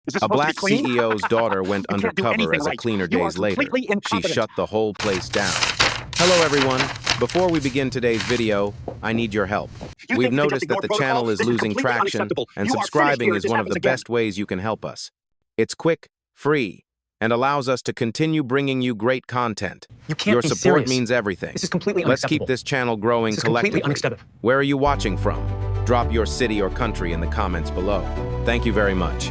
Is this A supposed to be black clean? CEO's daughter went You can't do undercover anything as a right. cleaner You are days later. completely She incompetent. shut the whole place down. Hello everyone. Before we begin today's video, I need your help. You We've think you can just noticed that ignore the protocol? channel is This losing completely traction, unacceptable. and You are finished subscribing here if is this one of happens the again. best ways you can help us. It's quick, free, and allows us to continue bringing you great content. You can't Your be support serious. means everything. This is completely Let's unacceptable. keep this channel growing This is completely collectively. unacceptable. Where are you watching from? Drop your city or country in the comments below. Thank you very much.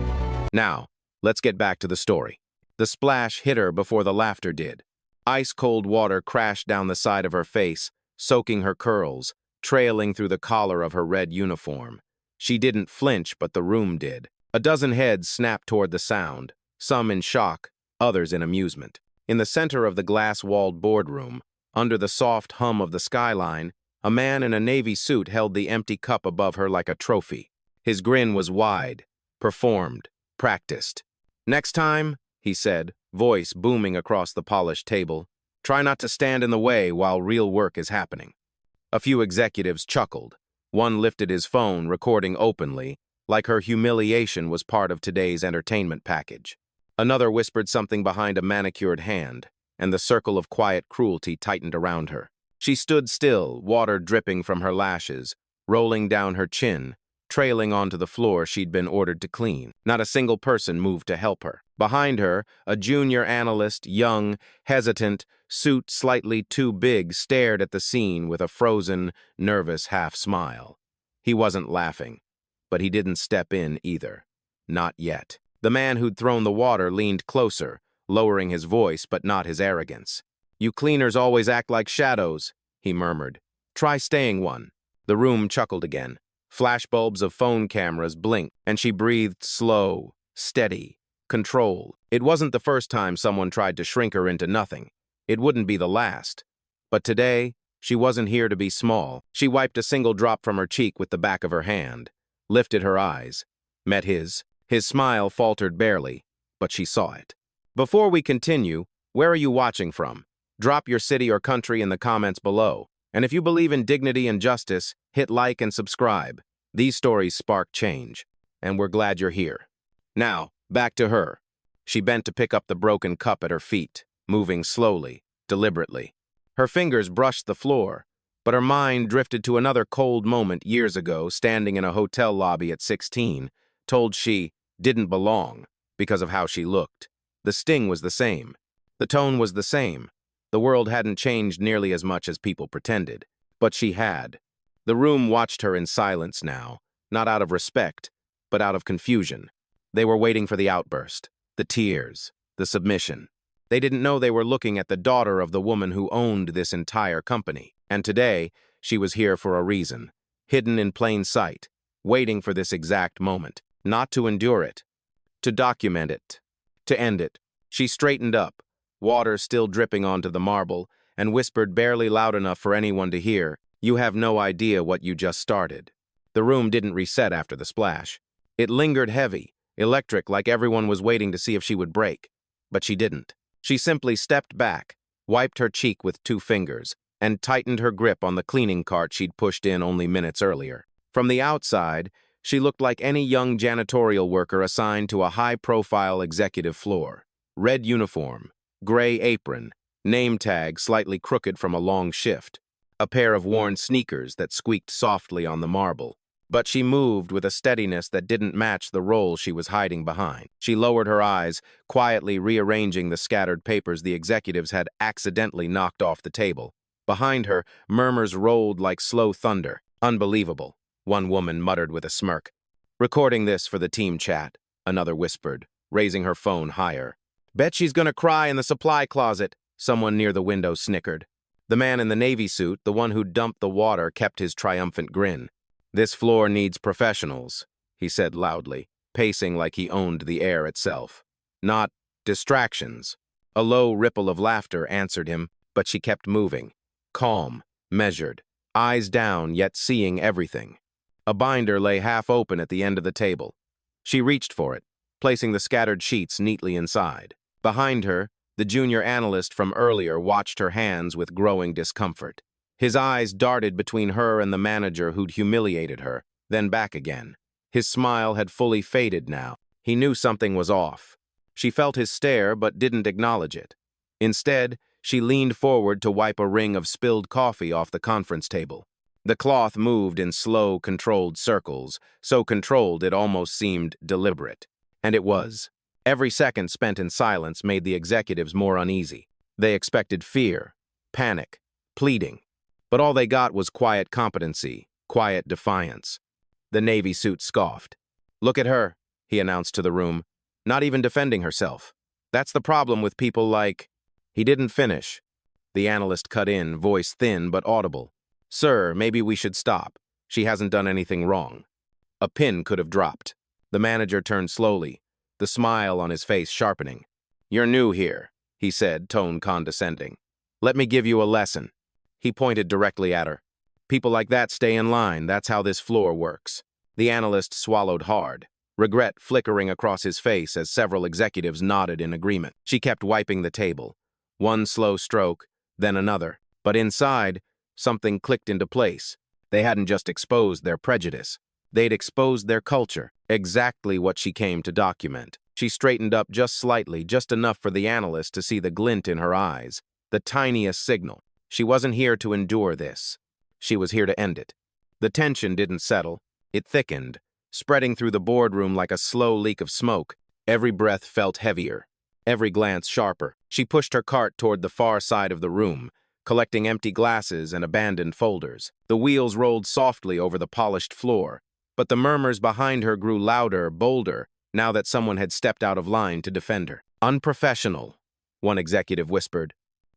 Now, let's get back to the story. The splash hit her before the laughter did. Ice-cold water crashed down the side of her face, soaking her curls, trailing through the collar of her red uniform. She didn't flinch, but the room did. A dozen heads snapped toward the sound, some in shock, others in amusement. In the center of the glass-walled boardroom, under the soft hum of the skyline, a man in a navy suit held the empty cup above her like a trophy. His grin was wide, performed, practiced. "Next time," he said, voice booming across the polished table, "try not to stand in the way while real work is happening." A few executives chuckled. One lifted his phone, recording openly, like her humiliation was part of today's entertainment package. Another whispered something behind a manicured hand, and the circle of quiet cruelty tightened around her. She stood still, water dripping from her lashes, rolling down her chin, trailing onto the floor she'd been ordered to clean. Not a single person moved to help her. Behind her, a junior analyst, young, hesitant, suit slightly too big, stared at the scene with a frozen, nervous half-smile. He wasn't laughing, but he didn't step in either. Not yet. The man who'd thrown the water leaned closer, lowering his voice but not his arrogance. "You cleaners always act like shadows," he murmured. "Try staying one." The room chuckled again. Flashbulbs of phone cameras blinked, and she breathed slow, steady, controlled. It wasn't the first time someone tried to shrink her into nothing. It wouldn't be the last. But today, she wasn't here to be small. She wiped a single drop from her cheek with the back of her hand, lifted her eyes, met his. His smile faltered barely, but she saw it. Before we continue, where are you watching from? Drop your city or country in the comments below. And if you believe in dignity and justice, hit like and subscribe. These stories spark change, and we're glad you're here. Now, back to her. She bent to pick up the broken cup at her feet, moving slowly, deliberately. Her fingers brushed the floor, but her mind drifted to another cold moment years ago, standing in a hotel lobby at 16, told she didn't belong because of how she looked. The sting was the same. The tone was the same. The world hadn't changed nearly as much as people pretended, but she had. The room watched her in silence now, not out of respect, but out of confusion. They were waiting for the outburst, the tears, the submission. They didn't know they were looking at the daughter of the woman who owned this entire company. And today, she was here for a reason, hidden in plain sight, waiting for this exact moment, not to endure it, to document it, to end it. She straightened up, water still dripping onto the marble, and whispered barely loud enough for anyone to hear, "You have no idea what you just started." The room didn't reset after the splash. It lingered heavy, electric, like everyone was waiting to see if she would break. But she didn't. She simply stepped back, wiped her cheek with 2 fingers, and tightened her grip on the cleaning cart she'd pushed in only minutes earlier. From the outside, she looked like any young janitorial worker assigned to a high-profile executive floor. Red uniform, gray apron, name tag slightly crooked from a long shift, a pair of worn sneakers that squeaked softly on the marble. But she moved with a steadiness that didn't match the role she was hiding behind. She lowered her eyes, quietly rearranging the scattered papers the executives had accidentally knocked off the table. Behind her, murmurs rolled like slow thunder. "Unbelievable," one woman muttered with a smirk. "Recording this for the team chat," another whispered, raising her phone higher. "Bet she's gonna cry in the supply closet," someone near the window snickered. The man in the navy suit, the one who dumped the water, kept his triumphant grin. "This floor needs professionals," he said loudly, pacing like he owned the air itself. "Not distractions." A low ripple of laughter answered him, but she kept moving, calm, measured, eyes down yet seeing everything. A binder lay half open at the end of the table. She reached for it, placing the scattered sheets neatly inside. Behind her, the junior analyst from earlier watched her hands with growing discomfort. His eyes darted between her and the manager who'd humiliated her, then back again. His smile had fully faded now. He knew something was off. She felt his stare but didn't acknowledge it. Instead, she leaned forward to wipe a ring of spilled coffee off the conference table. The cloth moved in slow, controlled circles, so controlled it almost seemed deliberate. And it was. Every second spent in silence made the executives more uneasy. They expected fear, panic, pleading. But all they got was quiet competency, quiet defiance. The Navy suit scoffed. "Look at her," he announced to the room, "not even defending herself. That's the problem with people like—" He didn't finish. The analyst cut in, voice thin but audible. "Sir, maybe we should stop. She hasn't done anything wrong." A pin could have dropped. The manager turned slowly, the smile on his face sharpening. "You're new here," he said, tone condescending. "Let me give you a lesson." He pointed directly at her. "People like that stay in line. That's how this floor works." The analyst swallowed hard, regret flickering across his face as several executives nodded in agreement. She kept wiping the table. One slow stroke, then another. But inside, something clicked into place. They hadn't just exposed their prejudice. They'd exposed their culture, exactly what she came to document. She straightened up just slightly, just enough for the analyst to see the glint in her eyes, the tiniest signal. She wasn't here to endure this. She was here to end it. The tension didn't settle. It thickened, spreading through the boardroom like a slow leak of smoke. Every breath felt heavier, every glance sharper. She pushed her cart toward the far side of the room, collecting empty glasses and abandoned folders. The wheels rolled softly over the polished floor, but the murmurs behind her grew louder, bolder, now that someone had stepped out of line to defend her. "Unprofessional," one executive whispered.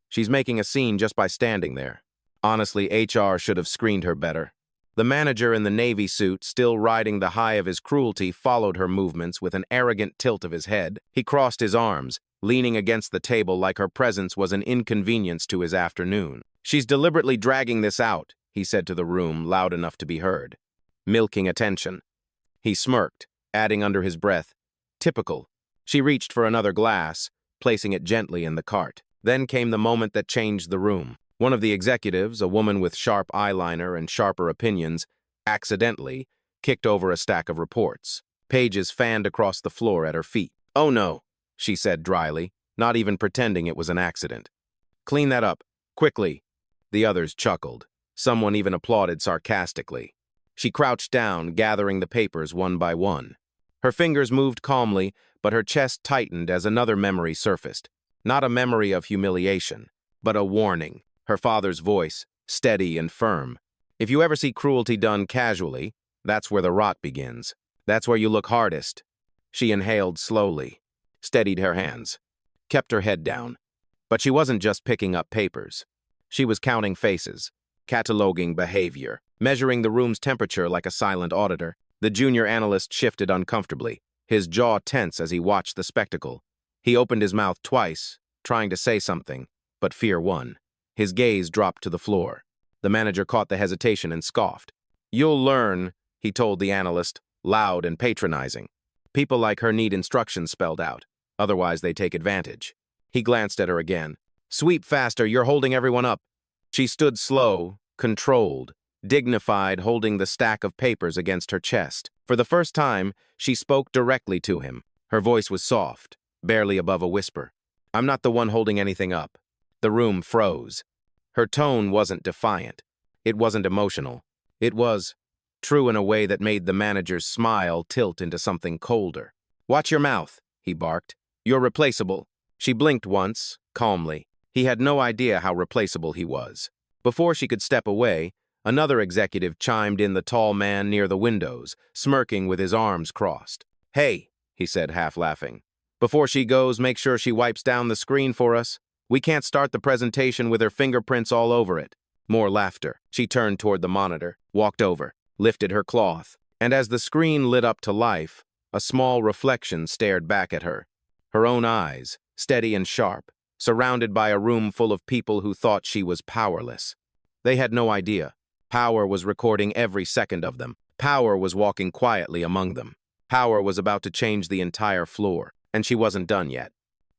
"She's making a scene just by standing there. Honestly, HR should have screened her better." The manager in the Navy suit, still riding the high of his cruelty, followed her movements with an arrogant tilt of his head. He crossed his arms, leaning against the table like her presence was an inconvenience to his afternoon. "She's deliberately dragging this out," he said to the room, loud enough to be heard. "Milking attention." He smirked, adding under his breath, "Typical." She reached for another glass, placing it gently in the cart. Then came the moment that changed the room. One of the executives, a woman with sharp eyeliner and sharper opinions, accidentally kicked over a stack of reports. Pages fanned across the floor at her feet. "Oh no," she said dryly, not even pretending it was an accident. "Clean that up, quickly." The others chuckled. Someone even applauded sarcastically. She crouched down, gathering the papers one by one. Her fingers moved calmly, but her chest tightened as another memory surfaced. Not a memory of humiliation, but a warning. Her father's voice, steady and firm. "If you ever see cruelty done casually, that's where the rot begins. That's where you look hardest." She inhaled slowly, steadied her hands, kept her head down. But she wasn't just picking up papers. She was counting faces, cataloging behavior, measuring the room's temperature like a silent auditor. The junior analyst shifted uncomfortably, his jaw tense as he watched the spectacle. He opened his mouth twice, trying to say something, but fear won. His gaze dropped to the floor. The manager caught the hesitation and scoffed. "You'll learn," he told the analyst, loud and patronizing. "People like her need instructions spelled out. Otherwise, they take advantage." He glanced at her again. "Sweep faster, you're holding everyone up." She stood slow, controlled, dignified, holding the stack of papers against her chest. For the first time, she spoke directly to him. Her voice was soft, barely above a whisper. "I'm not the one holding anything up." The room froze. Her tone wasn't defiant. It wasn't emotional. It was true in a way that made the manager's smile tilt into something colder. "Watch your mouth," he barked. "You're replaceable." She blinked once, calmly. He had no idea how replaceable he was. Before she could step away, another executive chimed in, the tall man near the windows, smirking with his arms crossed. "Hey," he said, half laughing. "Before she goes, make sure she wipes down the screen for us. We can't start the presentation with her fingerprints all over it." More laughter. She turned toward the monitor, walked over, lifted her cloth, and as the screen lit up to life, a small reflection stared back at her. Her own eyes, steady and sharp, surrounded by a room full of people who thought she was powerless. They had no idea. Power was recording every second of them. Power was walking quietly among them. Power was about to change the entire floor, and she wasn't done yet.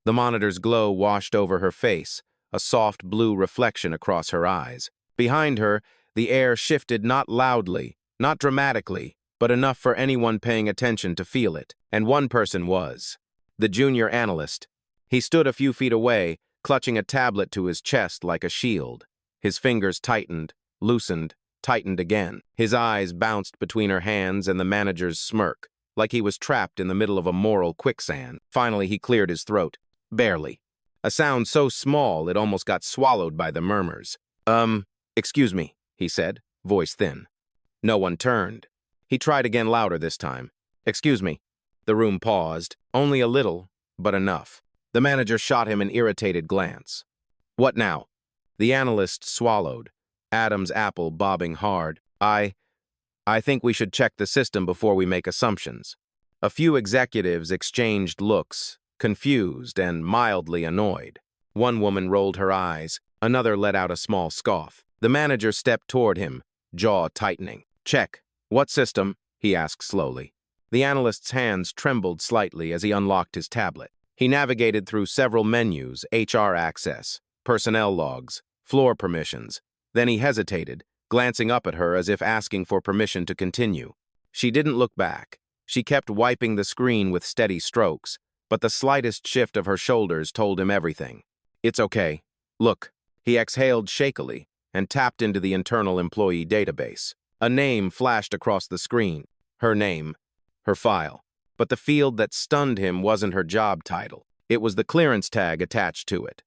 The monitor's glow washed over her face, a soft blue reflection across her eyes. Behind her, the air shifted not loudly, not dramatically, but enough for anyone paying attention to feel it, and one person was. The junior analyst. He stood a few feet away, clutching a tablet to his chest like a shield. His fingers tightened, loosened, tightened again. His eyes bounced between her hands and the manager's smirk, like he was trapped in the middle of a moral quicksand. Finally, he cleared his throat. Barely. A sound so small it almost got swallowed by the murmurs. Excuse me, he said, voice thin. No one turned. He tried again louder this time. Excuse me. The room paused, only a little, but enough. The manager shot him an irritated glance. What now? The analyst swallowed, Adam's apple bobbing hard. I think we should check the system before we make assumptions. A few executives exchanged looks, confused and mildly annoyed. One woman rolled her eyes, another let out a small scoff. The manager stepped toward him, jaw tightening. Check. What system? He asked slowly. The analyst's hands trembled slightly as he unlocked his tablet. He navigated through several menus, HR access, personnel logs, floor permissions. Then he hesitated, glancing up at her as if asking for permission to continue. She didn't look back. She kept wiping the screen with steady strokes, but the slightest shift of her shoulders told him everything. It's okay. Look. He exhaled shakily and tapped into the internal employee database. A name flashed across the screen. Her name. Her file. But the field that stunned him wasn't her job title. It was the clearance tag attached to it.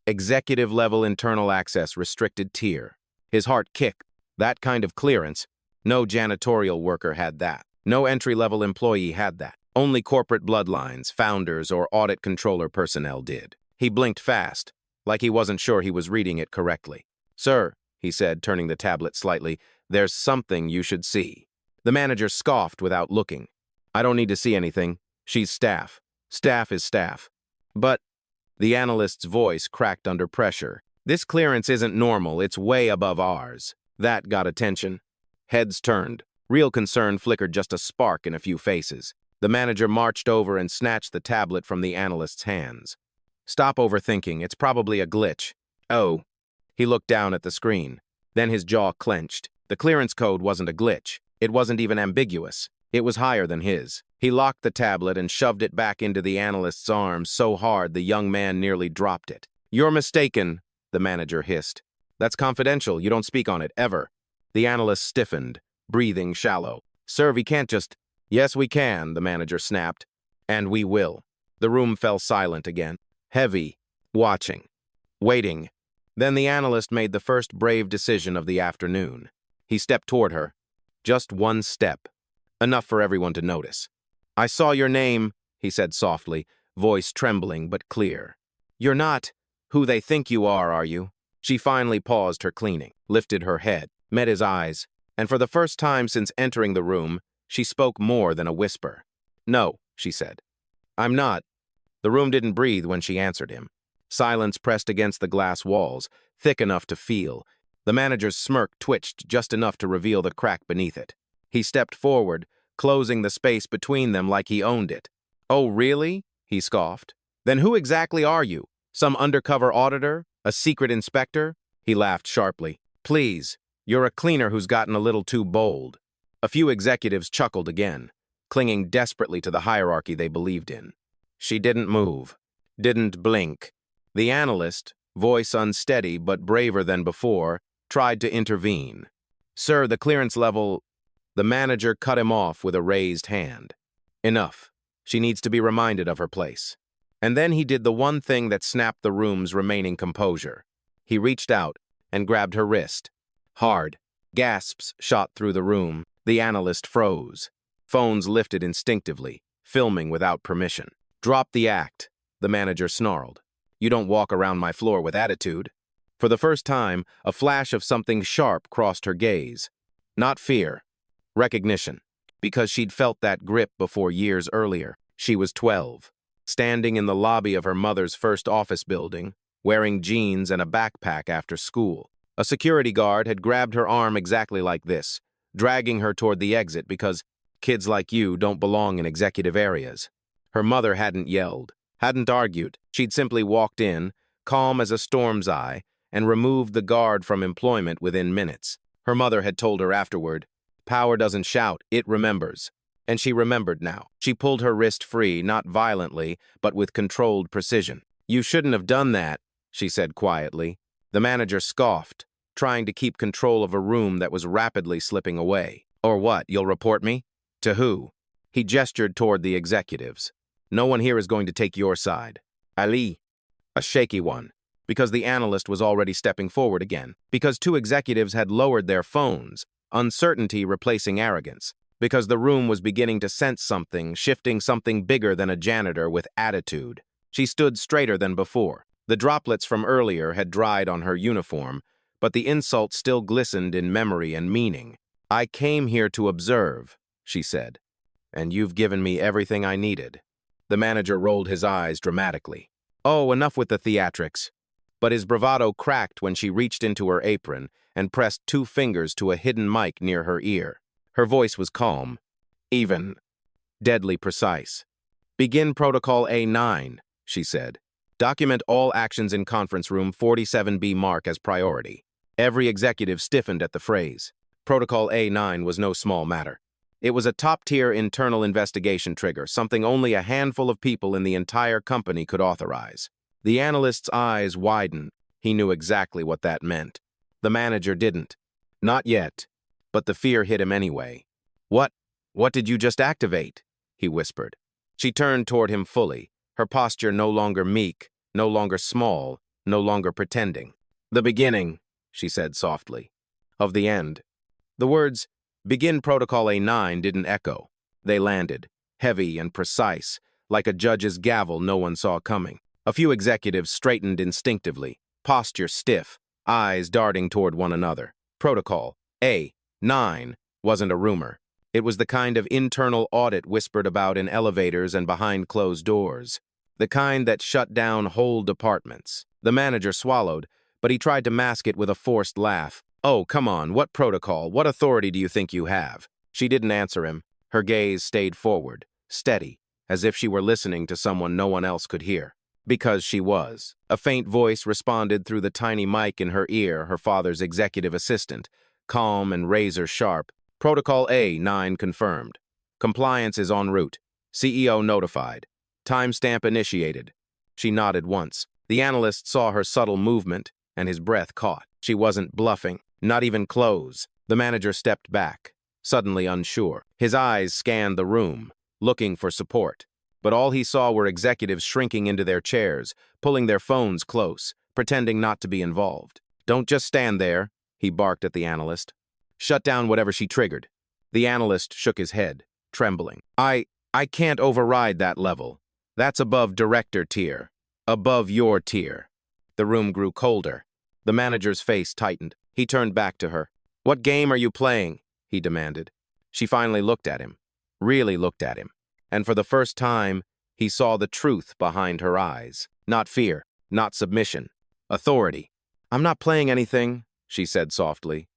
Executive-level internal access restricted tier. His heart kicked. That kind of clearance. No janitorial worker had that. No entry-level employee had that. Only corporate bloodlines, founders, or audit controller personnel did. He blinked fast, like he wasn't sure he was reading it correctly. Sir, he said, turning the tablet slightly, there's something you should see. The manager scoffed without looking. I don't need to see anything. She's staff. Staff is staff. But the analyst's voice cracked under pressure. This clearance isn't normal. It's way above ours. That got attention. Heads turned. Real concern flickered just a spark in a few faces. The manager marched over and snatched the tablet from the analyst's hands. Stop overthinking. It's probably a glitch. Oh. He looked down at the screen. Then his jaw clenched. The clearance code wasn't a glitch. It wasn't even ambiguous. It was higher than his. He locked the tablet and shoved it back into the analyst's arms so hard the young man nearly dropped it. You're mistaken, the manager hissed. That's confidential. You don't speak on it, ever. The analyst stiffened, breathing shallow. Sir, we can't just... Yes, we can, the manager snapped. And we will. The room fell silent again. Heavy. Watching. Waiting. Then the analyst made the first brave decision of the afternoon. He stepped toward her. Just one step. Enough for everyone to notice. I saw your name, he said softly, voice trembling but clear. You're not who they think you are you? She finally paused her cleaning, lifted her head, met his eyes, and for the first time since entering the room, she spoke more than a whisper. No, she said. I'm not. The room didn't breathe when she answered him. Silence pressed against the glass walls, thick enough to feel. The manager's smirk twitched just enough to reveal the crack beneath it. He stepped forward, closing the space between them like he owned it. Oh, really? He scoffed. Then who exactly are you? Some undercover auditor? A secret inspector? He laughed sharply. Please, you're a cleaner who's gotten a little too bold. A few executives chuckled again, clinging desperately to the hierarchy they believed in. She didn't move, didn't blink. The analyst, voice unsteady but braver than before, tried to intervene. Sir, the clearance level... The manager cut him off with a raised hand. Enough. She needs to be reminded of her place. And then he did the one thing that snapped the room's remaining composure. He reached out and grabbed her wrist. Hard. Gasps shot through the room. The analyst froze. Phones lifted instinctively, filming without permission. Drop the act, the manager snarled. You don't walk around my floor with attitude. For the first time, a flash of something sharp crossed her gaze. Not fear. Recognition. Because she'd felt that grip before years earlier. She was 12, standing in the lobby of her mother's first office building, wearing jeans and a backpack after school. A security guard had grabbed her arm exactly like this, dragging her toward the exit because kids like you don't belong in executive areas. Her mother hadn't yelled, hadn't argued. She'd simply walked in, calm as a storm's eye, and removed the guard from employment within minutes. Her mother had told her afterward, Power doesn't shout, it remembers. And she remembered now. She pulled her wrist free, not violently, but with controlled precision. "You shouldn't have done that," she said quietly. The manager scoffed, trying to keep control of a room that was rapidly slipping away. "Or what, you'll report me? To who?" He gestured toward the executives. "No one here is going to take your side." Ali. A shaky one, because the analyst was already stepping forward again, because two executives had lowered their phones, uncertainty replacing arrogance, because the room was beginning to sense something, shifting something bigger than a janitor with attitude. She stood straighter than before. The droplets from earlier had dried on her uniform, but the insult still glistened in memory and meaning. "I came here to observe," she said, "and you've given me everything I needed." The manager rolled his eyes dramatically. "Oh, enough with the theatrics." But his bravado cracked when she reached into her apron and pressed two fingers to a hidden mic near her ear. Her voice was calm, even, deadly precise. "Begin Protocol A9, she said. "Document all actions in conference room 47B mark as priority." Every executive stiffened at the phrase. Protocol A9 was no small matter. It was a top-tier internal investigation trigger, something only a handful of people in the entire company could authorize. The analyst's eyes widened. He knew exactly what that meant. The manager didn't. Not yet. But the fear hit him anyway. What did you just activate?" he whispered. She turned toward him fully, her posture no longer meek, no longer small, no longer pretending. "The beginning," she said softly, "of the end." The words, "Begin Protocol A9" didn't echo. They landed, heavy and precise, like a judge's gavel no one saw coming. A few executives straightened instinctively, posture stiff, eyes darting toward one another. Protocol A9 wasn't a rumor. It was the kind of internal audit whispered about in elevators and behind closed doors. The kind that shut down whole departments. The manager swallowed, but he tried to mask it with a forced laugh. "Oh, come on, what protocol? What authority do you think you have?" She didn't answer him. Her gaze stayed forward, steady, as if she were listening to someone no one else could hear. Because she was. A faint voice responded through the tiny mic in her ear, her father's executive assistant, calm and razor-sharp. "Protocol A9 confirmed. Compliance is en route. CEO notified. Timestamp initiated." She nodded once. The analyst saw her subtle movement, and his breath caught. She wasn't bluffing, not even close. The manager stepped back, suddenly unsure. His eyes scanned the room, looking for support. But all he saw were executives shrinking into their chairs, pulling their phones close, pretending not to be involved. "Don't just stand there," he barked at the analyst. "Shut down whatever she triggered." The analyst shook his head, trembling. I can't override that level. That's above director tier. Above your tier." The room grew colder. The manager's face tightened. He turned back to her. "What game are you playing?" he demanded. She finally looked at him, really looked at him. And for the first time, he saw the truth behind her eyes. Not fear, not submission. Authority. "I'm not playing anything," she said softly.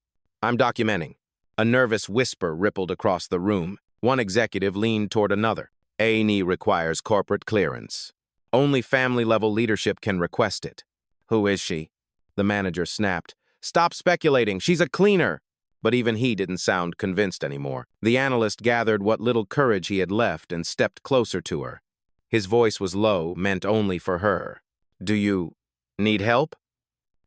"I'm documenting." A nervous whisper rippled across the room. One executive leaned toward another. "A&E requires corporate clearance. Only family-level leadership can request it." "Who is she?" The manager snapped. "Stop speculating. She's a cleaner." But even he didn't sound convinced anymore. The analyst gathered what little courage he had left and stepped closer to her. His voice was low, meant only for her. "Do you need help?"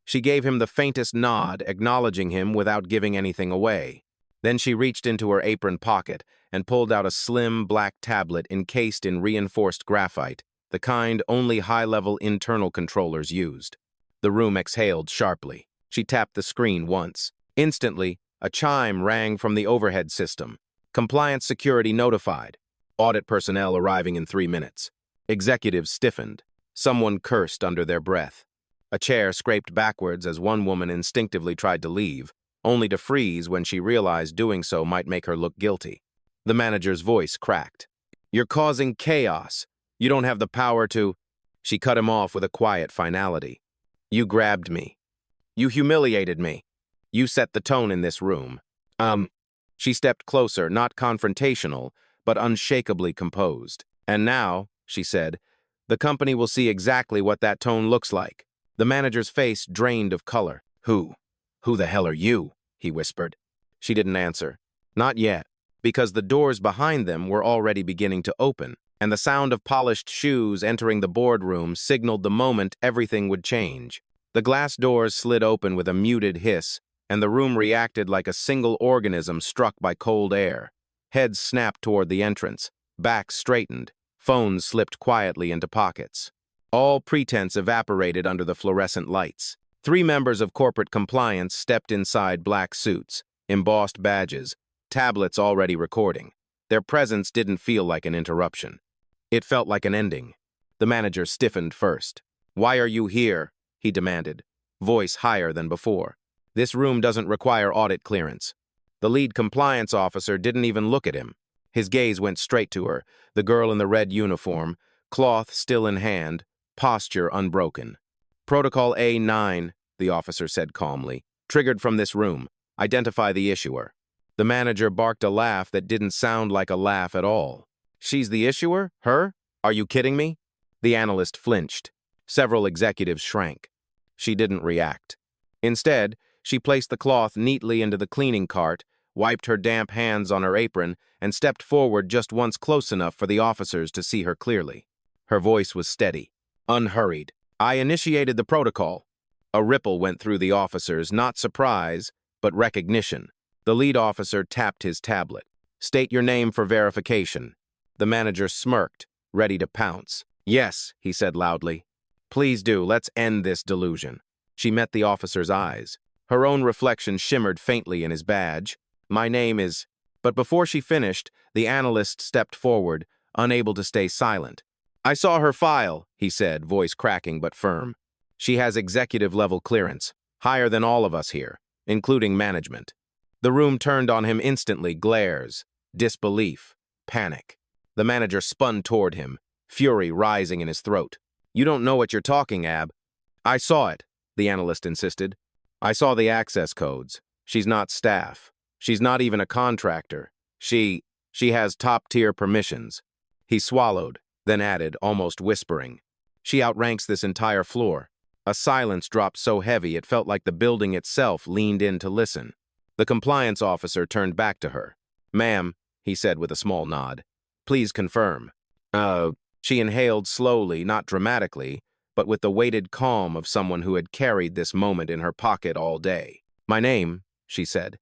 She gave him the faintest nod, acknowledging him without giving anything away. Then she reached into her apron pocket and pulled out a slim black tablet encased in reinforced graphite, the kind only high-level internal controllers used. The room exhaled sharply. She tapped the screen once. Instantly, a chime rang from the overhead system. "Compliance security notified. Audit personnel arriving in 3 minutes." Executives stiffened. Someone cursed under their breath. A chair scraped backwards as one woman instinctively tried to leave, only to freeze when she realized doing so might make her look guilty. The manager's voice cracked. "You're causing chaos. You don't have the power to—" She cut him off with a quiet finality. "You grabbed me. You humiliated me. You set the tone in this room." She stepped closer, not confrontational, but unshakably composed. "And now," she said, "the company will see exactly what that tone looks like." The manager's face drained of color. Who the hell are you?" he whispered. She didn't answer. Not yet, because the doors behind them were already beginning to open, and the sound of polished shoes entering the boardroom signaled the moment everything would change. The glass doors slid open with a muted hiss, and the room reacted like a single organism struck by cold air. Heads snapped toward the entrance, backs straightened, phones slipped quietly into pockets. All pretense evaporated under the fluorescent lights. 3 members of corporate compliance stepped inside black suits, embossed badges, tablets already recording. Their presence didn't feel like an interruption. It felt like an ending. The manager stiffened first. "Why are you here?" he demanded, voice higher than before. "This room doesn't require audit clearance." The lead compliance officer didn't even look at him. His gaze went straight to her, the girl in the red uniform, cloth still in hand, posture unbroken. "Protocol A9, the officer said calmly, "triggered from this room. Identify the issuer." The manager barked a laugh that didn't sound like a laugh at all. "She's the issuer? Her? Are you kidding me?" The analyst flinched. Several executives shrank. She didn't react. Instead, she placed the cloth neatly into the cleaning cart, wiped her damp hands on her apron, and stepped forward just once close enough for the officers to see her clearly. Her voice was steady, unhurried. "I initiated the protocol." A ripple went through the officers, not surprise, but recognition. The lead officer tapped his tablet. "State your name for verification." The manager smirked, ready to pounce. "Yes," he said loudly. "Please do, let's end this delusion." She met the officer's eyes. Her own reflection shimmered faintly in his badge. "My name is—" But before she finished, the analyst stepped forward, unable to stay silent. "I saw her file," he said, voice cracking but firm. "She has executive-level clearance, higher than all of us here, including management." The room turned on him instantly, glares, disbelief, panic. The manager spun toward him, fury rising in his throat. "You don't know what you're talking, Ab." "I saw it," the analyst insisted. "I saw the access codes. She's not staff. She's not even a contractor. She has top-tier permissions." He swallowed, then added, almost whispering, "She outranks this entire floor." A silence dropped so heavy it felt like the building itself leaned in to listen. The compliance officer turned back to her. "Ma'am," he said with a small nod, "please confirm." She inhaled slowly, not dramatically, but with the weighted calm of someone who had carried this moment in her pocket all day. "My name," she said,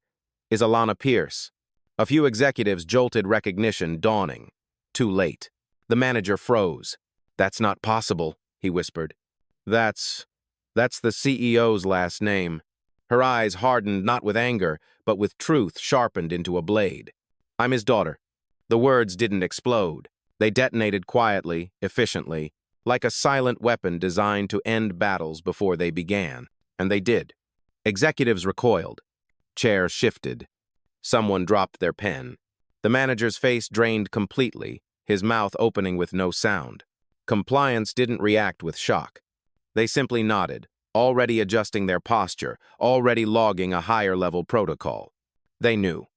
"is Alana Pierce." A few executives jolted recognition dawning. Too late. The manager froze. "That's not possible," he whispered. That's the CEO's last name." Her eyes hardened not with anger, but with truth sharpened into a blade. "I'm his daughter." The words didn't explode. They detonated quietly, efficiently, like a silent weapon designed to end battles before they began. And they did. Executives recoiled. Chairs shifted. Someone dropped their pen. The manager's face drained completely, his mouth opening with no sound. Compliance didn't react with shock. They simply nodded, already adjusting their posture, already logging a higher-level protocol. They knew.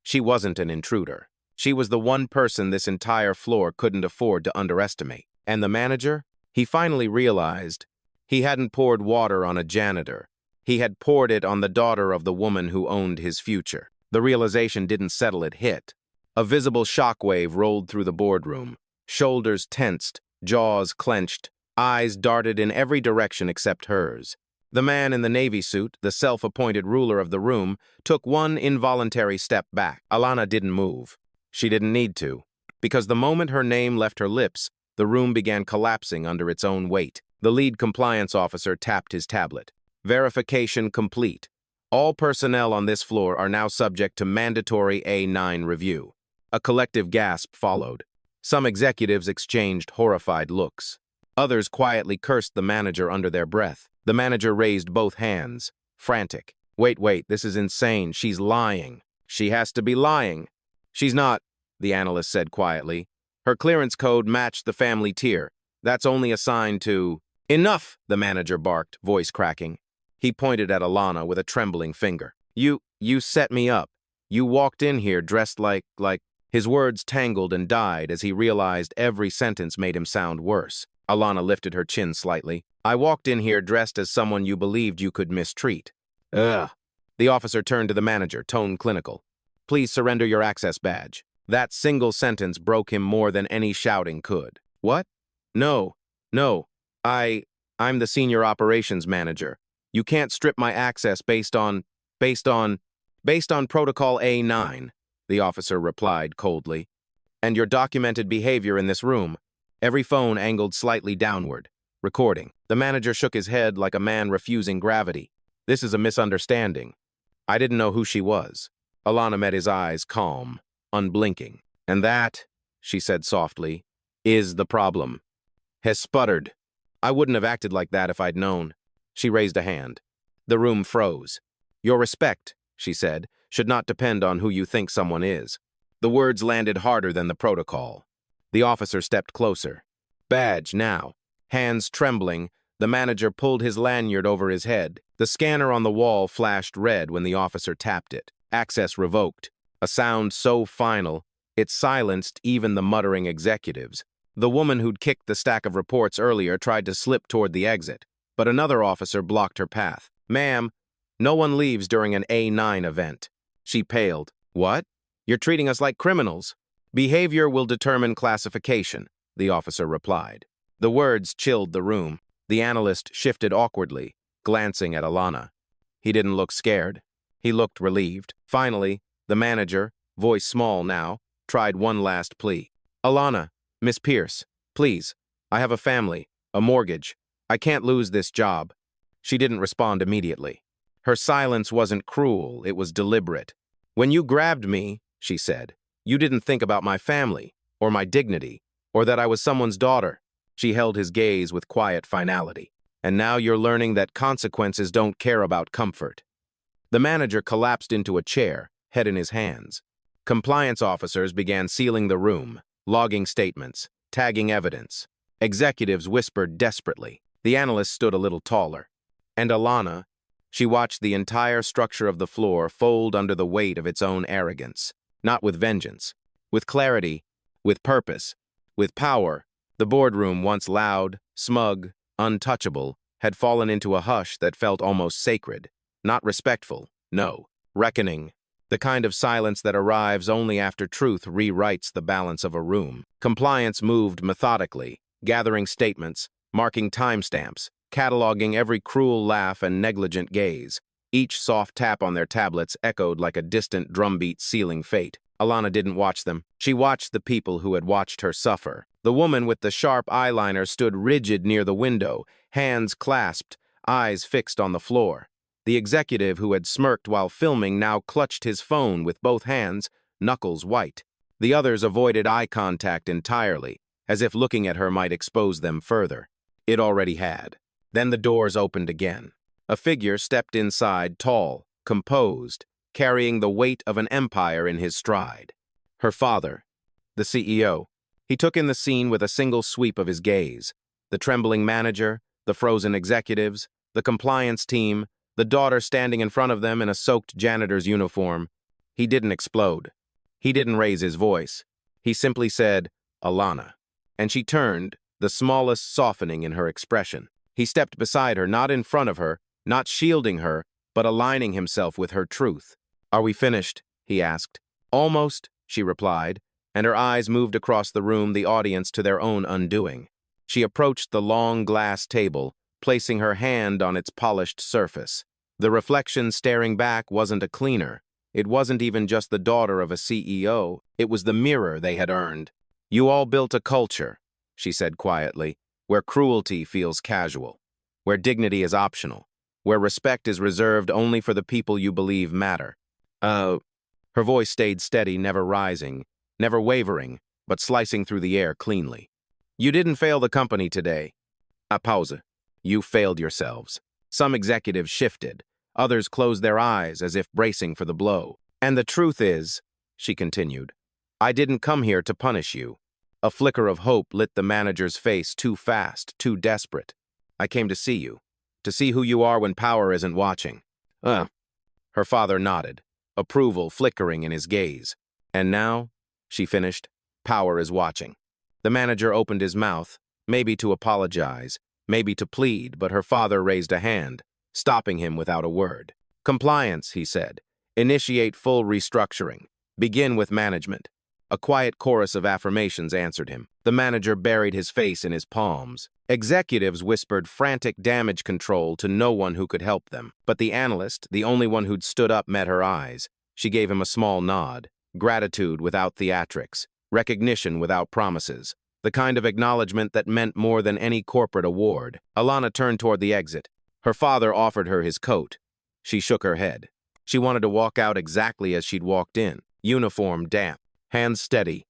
She wasn't an intruder. She was the one person this entire floor couldn't afford to underestimate. And the manager? He finally realized he hadn't poured water on a janitor. He had poured it on the daughter of the woman who owned his future. The realization didn't settle, it hit. A visible shockwave rolled through the boardroom. Shoulders tensed, jaws clenched, eyes darted in every direction except hers. The man in the navy suit, the self-appointed ruler of the room, took one involuntary step back. Alana didn't move. She didn't need to, because the moment her name left her lips, the room began collapsing under its own weight. The lead compliance officer tapped his tablet. "Verification complete. All personnel on this floor are now subject to mandatory A9 review." A collective gasp followed. Some executives exchanged horrified looks. Others quietly cursed the manager under their breath. The manager raised both hands, frantic. Wait, this is insane. She's lying. She has to be lying." "She's not," the analyst said quietly. "Her clearance code matched the family tier. That's only assigned to—" "Enough!" the manager barked, voice cracking. He pointed at Alana with a trembling finger. You set me up. You walked in here dressed like... His words tangled and died as he realized every sentence made him sound worse. Alana lifted her chin slightly. "I walked in here dressed as someone you believed you could mistreat." "Ugh." The officer turned to the manager, tone clinical. Please surrender your access badge. That single sentence broke him more than any shouting could. What? No, no, I'm the senior operations manager. You can't strip my access based on Protocol A9, the officer replied coldly. And your documented behavior in this room. Every phone angled slightly downward, recording. The manager shook his head like a man refusing gravity. This is a misunderstanding. I didn't know who she was. Alana met his eyes, calm, unblinking. And that, she said softly, is the problem. Has sputtered. I wouldn't have acted like that if I'd known. She raised a hand. The room froze. Your respect, she said, should not depend on who you think someone is. The words landed harder than the protocol. The officer stepped closer. Badge, now. Hands trembling, the manager pulled his lanyard over his head. The scanner on the wall flashed red when the officer tapped it. Access revoked. A sound so final, it silenced even the muttering executives. The woman who'd kicked the stack of reports earlier tried to slip toward the exit, but another officer blocked her path. Ma'am, no one leaves during an A9 event. She paled. What? You're treating us like criminals. Behavior will determine classification, the officer replied. The words chilled the room. The analyst shifted awkwardly, glancing at Alana. He didn't look scared. He looked relieved. Finally, the manager, voice small now, tried one last plea. Alana, Miss Pierce, please. I have a family, a mortgage. I can't lose this job. She didn't respond immediately. Her silence wasn't cruel, it was deliberate. When you grabbed me, she said, you didn't think about my family, or my dignity, or that I was someone's daughter. She held his gaze with quiet finality. And now you're learning that consequences don't care about comfort. The manager collapsed into a chair, head in his hands. Compliance officers began sealing the room, logging statements, tagging evidence. Executives whispered desperately. The analyst stood a little taller. And Alana, she watched the entire structure of the floor fold under the weight of its own arrogance. Not with vengeance, with clarity, with purpose, with power. The boardroom, once loud, smug, untouchable, had fallen into a hush that felt almost sacred. Not respectful, no, reckoning. The kind of silence that arrives only after truth rewrites the balance of a room. Compliance moved methodically, gathering statements, marking timestamps, cataloging every cruel laugh and negligent gaze. Each soft tap on their tablets echoed like a distant drumbeat sealing fate. Alana didn't watch them. She watched the people who had watched her suffer. The woman with the sharp eyeliner stood rigid near the window, hands clasped, eyes fixed on the floor. The executive who had smirked while filming now clutched his phone with both hands, knuckles white. The others avoided eye contact entirely, as if looking at her might expose them further. It already had. Then the doors opened again. A figure stepped inside, tall, composed, carrying the weight of an empire in his stride. Her father, the CEO. He took in the scene with a single sweep of his gaze. The trembling manager, the frozen executives, the compliance team, the daughter standing in front of them in a soaked janitor's uniform. He didn't explode. He didn't raise his voice. He simply said, Alana. And she turned, the smallest softening in her expression. He stepped beside her, not in front of her, not shielding her, but aligning himself with her truth. Are we finished? He asked. Almost, she replied, and her eyes moved across the room, the audience to their own undoing. She approached the long glass table, placing her hand on its polished surface. The reflection staring back wasn't a cleaner. It wasn't even just the daughter of a CEO. It was the mirror they had earned. You all built a culture, she said quietly, where cruelty feels casual, where dignity is optional, where respect is reserved only for the people you believe matter. Her voice stayed steady, never rising, never wavering, but slicing through the air cleanly. You didn't fail the company today. A pause. You failed yourselves. Some executives shifted. Others closed their eyes as if bracing for the blow. And the truth is, she continued, I didn't come here to punish you. A flicker of hope lit the manager's face, too fast, too desperate. I came to see you, to see who you are when power isn't watching. Her father nodded, approval flickering in his gaze. And now, she finished, power is watching. The manager opened his mouth, maybe to apologize, maybe to plead, but her father raised a hand, stopping him without a word. Compliance, he said. Initiate full restructuring. Begin with management. A quiet chorus of affirmations answered him. The manager buried his face in his palms. Executives whispered frantic damage control to no one who could help them. But the analyst, the only one who'd stood up, met her eyes. She gave him a small nod. Gratitude without theatrics. Recognition without promises. The kind of acknowledgement that meant more than any corporate award. Alana turned toward the exit. Her father offered her his coat. She shook her head. She wanted to walk out exactly as she'd walked in. Uniform damp. Hands steady,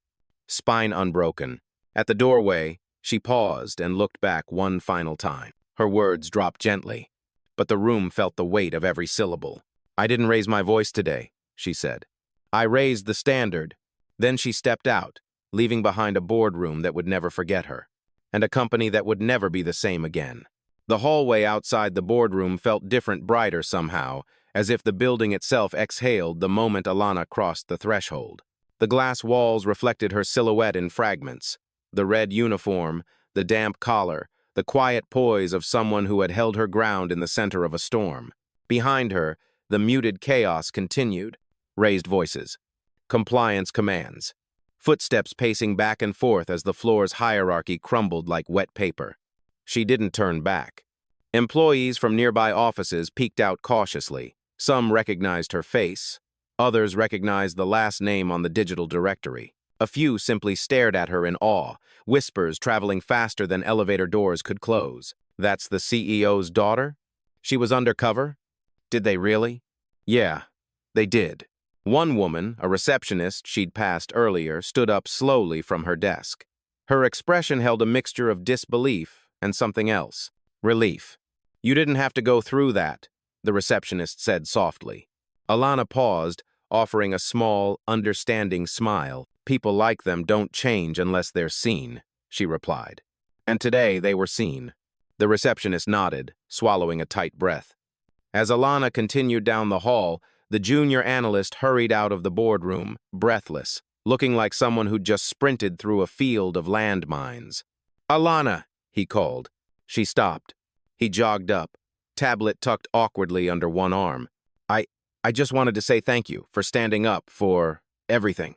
spine unbroken. At the doorway, she paused and looked back one final time. Her words dropped gently, but the room felt the weight of every syllable. "I didn't raise my voice today," she said. "I raised the standard." Then she stepped out, leaving behind a boardroom that would never forget her, and a company that would never be the same again. The hallway outside the boardroom felt different, brighter somehow, as if the building itself exhaled the moment Alana crossed the threshold. The glass walls reflected her silhouette in fragments. The red uniform, the damp collar, the quiet poise of someone who had held her ground in the center of a storm. Behind her, the muted chaos continued. Raised voices. Compliance commands. Footsteps pacing back and forth as the floor's hierarchy crumbled like wet paper. She didn't turn back. Employees from nearby offices peeked out cautiously. Some recognized her face. Others recognized the last name on the digital directory. A few simply stared at her in awe, whispers traveling faster than elevator doors could close. "That's the CEO's daughter? She was undercover? Did they really?" "Yeah, they did." One woman, a receptionist she'd passed earlier, stood up slowly from her desk. Her expression held a mixture of disbelief and something else. Relief. "You didn't have to go through that," the receptionist said softly. Alana paused, offering a small, understanding smile. "People like them don't change unless they're seen," she replied. And today they were seen. The receptionist nodded, swallowing a tight breath. As Alana continued down the hall, the junior analyst hurried out of the boardroom, breathless, looking like someone who'd just sprinted through a field of landmines. "Alana," he called. She stopped. He jogged up, tablet tucked awkwardly under one arm. I just wanted to say thank you for standing up for everything."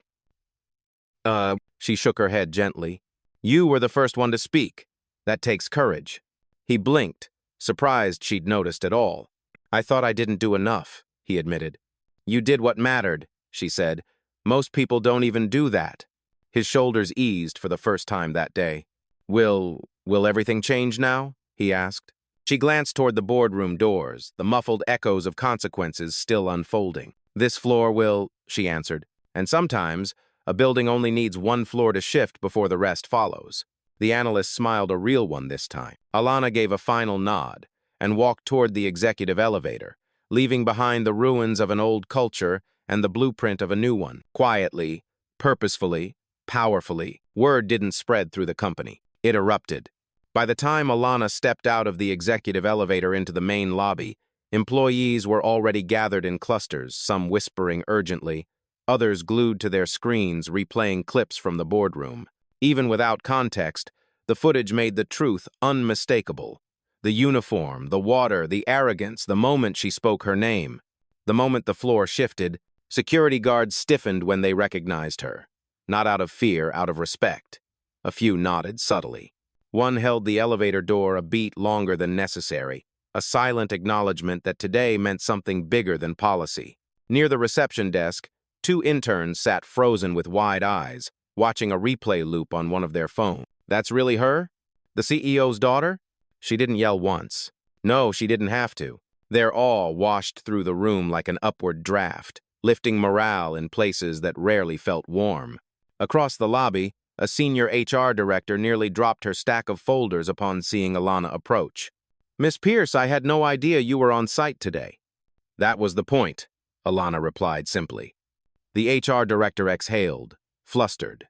She shook her head gently. "You were the first one to speak. That takes courage." He blinked, surprised she'd noticed at all. "I thought I didn't do enough," he admitted. "You did what mattered," she said. "Most people don't even do that." His shoulders eased for the first time that day. Will everything change now?" he asked. She glanced toward the boardroom doors, the muffled echoes of consequences still unfolding. "This floor will," she answered. "And sometimes, a building only needs one floor to shift before the rest follows." The analyst smiled, a real one this time. Alana gave a final nod and walked toward the executive elevator, leaving behind the ruins of an old culture and the blueprint of a new one. Quietly, purposefully, powerfully, word didn't spread through the company. It erupted. By the time Alana stepped out of the executive elevator into the main lobby, employees were already gathered in clusters, some whispering urgently, others glued to their screens replaying clips from the boardroom. Even without context, the footage made the truth unmistakable. The uniform, the water, the arrogance, the moment she spoke her name. The moment the floor shifted, security guards stiffened when they recognized her. Not out of fear, out of respect. A few nodded subtly. One held the elevator door a beat longer than necessary, a silent acknowledgement that today meant something bigger than policy. Near the reception desk, two interns sat frozen with wide eyes, watching a replay loop on one of their phones. "That's really her? The CEO's daughter?" She didn't yell once. No, she didn't have to. Their awe washed through the room like an upward draft, lifting morale in places that rarely felt warm. Across the lobby, a senior HR director nearly dropped her stack of folders upon seeing Alana approach. "Miss Pierce, I had no idea you were on site today." "That was the point," Alana replied simply. The HR director exhaled, flustered.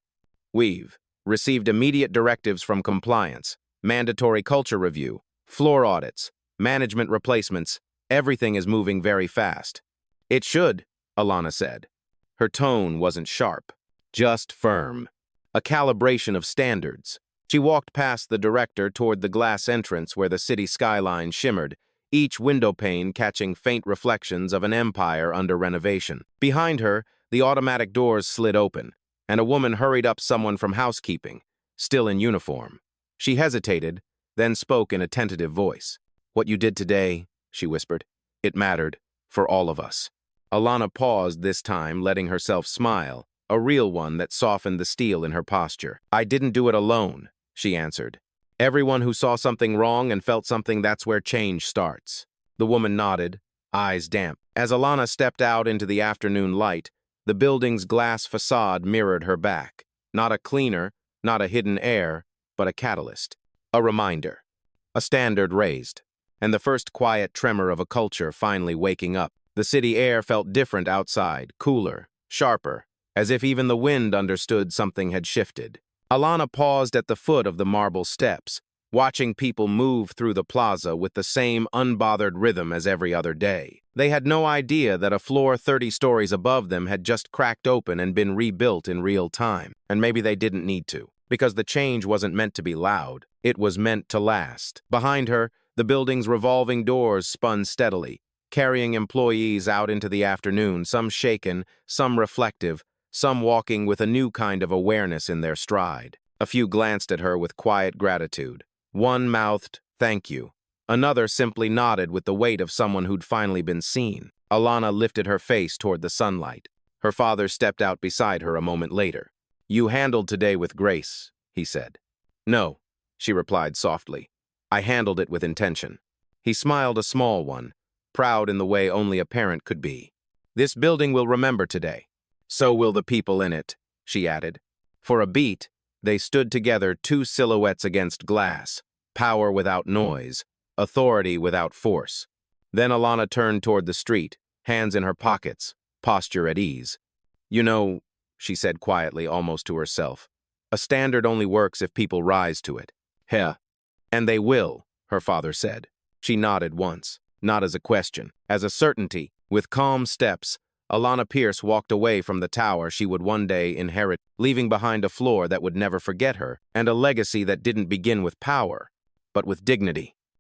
"We've received immediate directives from compliance, mandatory culture review, floor audits, management replacements. Everything is moving very fast." "It should," Alana said. Her tone wasn't sharp, just firm. A calibration of standards. She walked past the director toward the glass entrance where the city skyline shimmered, each window pane catching faint reflections of an empire under renovation. Behind her, The automatic doors slid open, and a woman hurried up someone from housekeeping, still in uniform. She hesitated, then spoke in a tentative voice. "What you did today," she whispered, "it mattered, for all of us." Alana paused this time, letting herself smile, a real one that softened the steel in her posture. "I didn't do it alone," she answered. "Everyone who saw something wrong and felt something, that's where change starts." The woman nodded, eyes damp. As Alana stepped out into the afternoon light, the building's glass facade mirrored her back. Not a cleaner, not a hidden heir, but a catalyst. A reminder. A standard raised. And the first quiet tremor of a culture finally waking up. The city air felt different outside, cooler, sharper, as if even the wind understood something had shifted. Alana paused at the foot of the marble steps, watching people move through the plaza with the same unbothered rhythm as every other day. They had no idea that a floor 30 stories above them had just cracked open and been rebuilt in real time. And maybe they didn't need to, because the change wasn't meant to be loud. It was meant to last. Behind her, the building's revolving doors spun steadily, carrying employees out into the afternoon, some shaken, some reflective, some walking with a new kind of awareness in their stride. A few glanced at her with quiet gratitude. One mouthed, "Thank you." Another simply nodded with the weight of someone who'd finally been seen. Alana lifted her face toward the sunlight. Her father stepped out beside her a moment later. "You handled today with grace," he said. "No," she replied softly. "I handled it with intention." He smiled, a small one, proud in the way only a parent could be. "This building will remember today. So will the people in it," she added. For a beat, they stood together, two silhouettes against glass, power without noise, authority without force. Then Alana turned toward the street, hands in her pockets, posture at ease. "You know," she said quietly, almost to herself, "a standard only works if people rise to it." "Heh." "And they will," her father said. She nodded once, not as a question, as a certainty. With calm steps, Alana Pierce walked away from the tower she would one day inherit, leaving behind a floor that would never forget her, and a legacy that didn't begin with power, but with dignity.